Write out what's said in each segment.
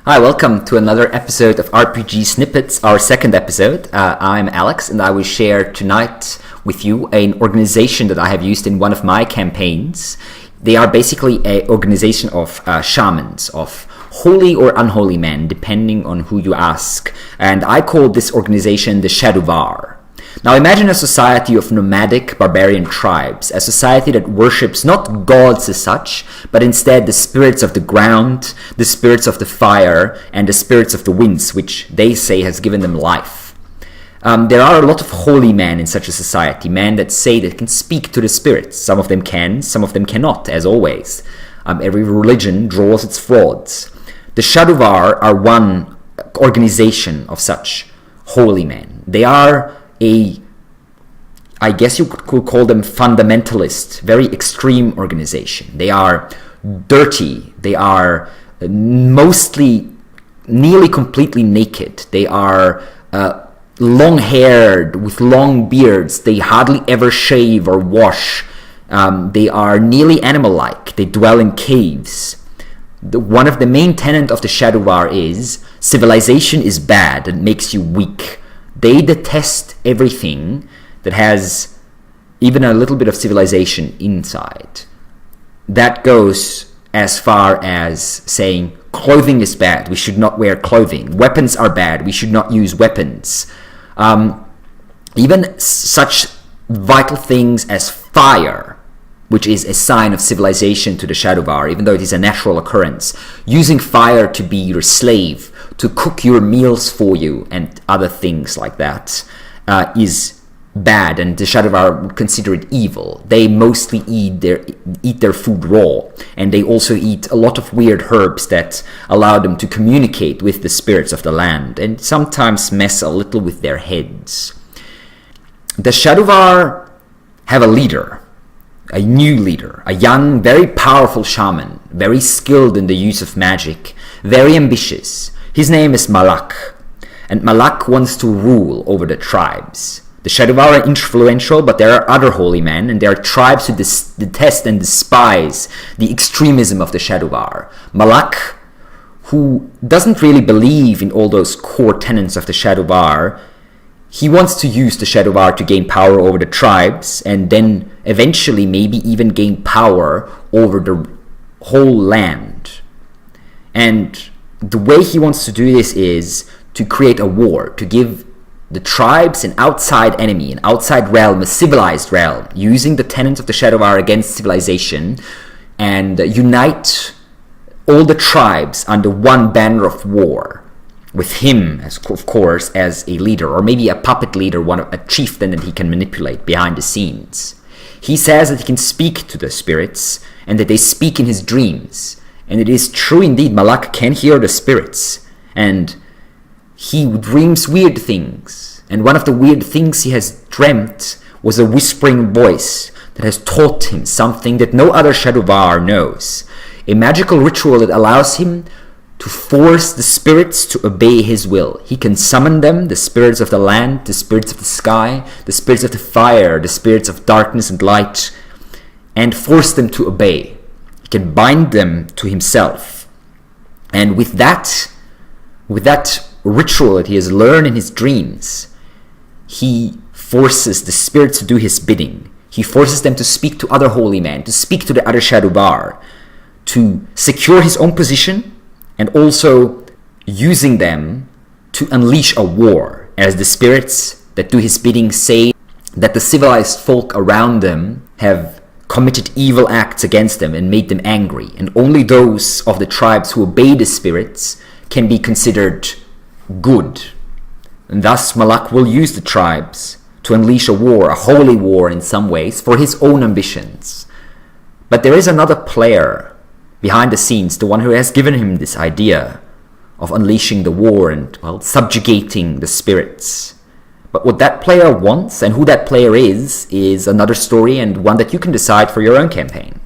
Hi, welcome to another episode of RPG Snippets, our second episode. I'm Alex, and I will share tonight with you an organization that I have used in one of my campaigns. They are basically an organization of shamans, of holy or unholy men, depending on who you ask. And I call this organization the Shaduvar. Now imagine a society of nomadic barbarian tribes, a society that worships not gods as such, but instead the spirits of the ground, the spirits of the fire, and the spirits of the winds, which they say has given them life. There are a lot of holy men in such a society, men that say they can speak to the spirits. Some of them can, some of them cannot, as always. Every religion draws its frauds. The Shaduvar are one organization of such holy men. They are I guess you could call them fundamentalist, very extreme organization. They are dirty. They are mostly, nearly completely naked. They are long-haired with long beards. They hardly ever shave or wash. They are nearly animal-like. They dwell in caves. One of the main tenets of the Shaduvar is civilization is bad and makes you weak. They detest everything that has even a little bit of civilization inside. That goes as far as saying clothing is bad, we should not wear clothing. Weapons are bad, we should not use weapons. Even such vital things as fire, which is a sign of civilization to the Shaduvar, even though it is a natural occurrence. Using fire to be your slave, to cook your meals for you, and other things like that, is bad, and the Shaduvar would consider it evil. They mostly eat their food raw, and they also eat a lot of weird herbs that allow them to communicate with the spirits of the land, and sometimes mess a little with their heads. The Shaduvar have a leader, a new leader, a young, very powerful shaman, very skilled in the use of magic, very ambitious. His name is Malak, and Malak wants to rule over the tribes. The Shaduvar are influential, but there are other holy men, and there are tribes who detest and despise the extremism of the Shaduvar. Malak, who doesn't really believe in all those core tenets of the Shaduvar, he wants to use the Shaduvar to gain power over the tribes, and then eventually maybe even gain power over the whole land. And the way he wants to do this is to create a war, to give the tribes an outside enemy, an outside realm, a civilized realm, using the tenets of the Shaduvar against civilization, and unite all the tribes under one banner of war, with him, of course, as a leader, or maybe a puppet leader, a chieftain that he can manipulate behind the scenes. He says that he can speak to the spirits, and that they speak in his dreams. And it is true indeed, Malak can hear the spirits, and he dreams weird things. And one of the weird things he has dreamt was a whispering voice that has taught him something that no other Shaduvar knows. A magical ritual that allows him to force the spirits to obey his will. He can summon them, the spirits of the land, the spirits of the sky, the spirits of the fire, the spirits of darkness and light, and force them to obey. He can bind them to himself. And with that ritual that he has learned in his dreams, he forces the spirits to do his bidding. He forces them to speak to other holy men, to speak to the other Shaduvar, to secure his own position, and also using them to unleash a war, as the spirits that do his bidding say that the civilized folk around them have committed evil acts against them and made them angry, and only those of the tribes who obey the spirits can be considered good. And thus Malak will use the tribes to unleash a war, a holy war in some ways, for his own ambitions. But there is another player behind the scenes, the one who has given him this idea of unleashing the war and, subjugating the spirits. But what that player wants and who that player is another story, and one that you can decide for your own campaign.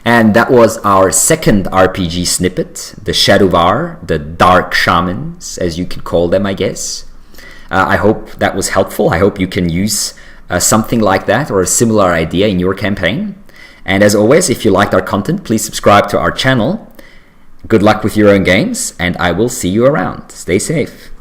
And that was our second RPG snippet, the Shaduvar, the Dark Shamans, as you could call them, I guess. I hope that was helpful. I hope you can use something like that or a similar idea in your campaign. And as always, if you liked our content, please subscribe to our channel. Good luck with your own games, and I will see you around. Stay safe.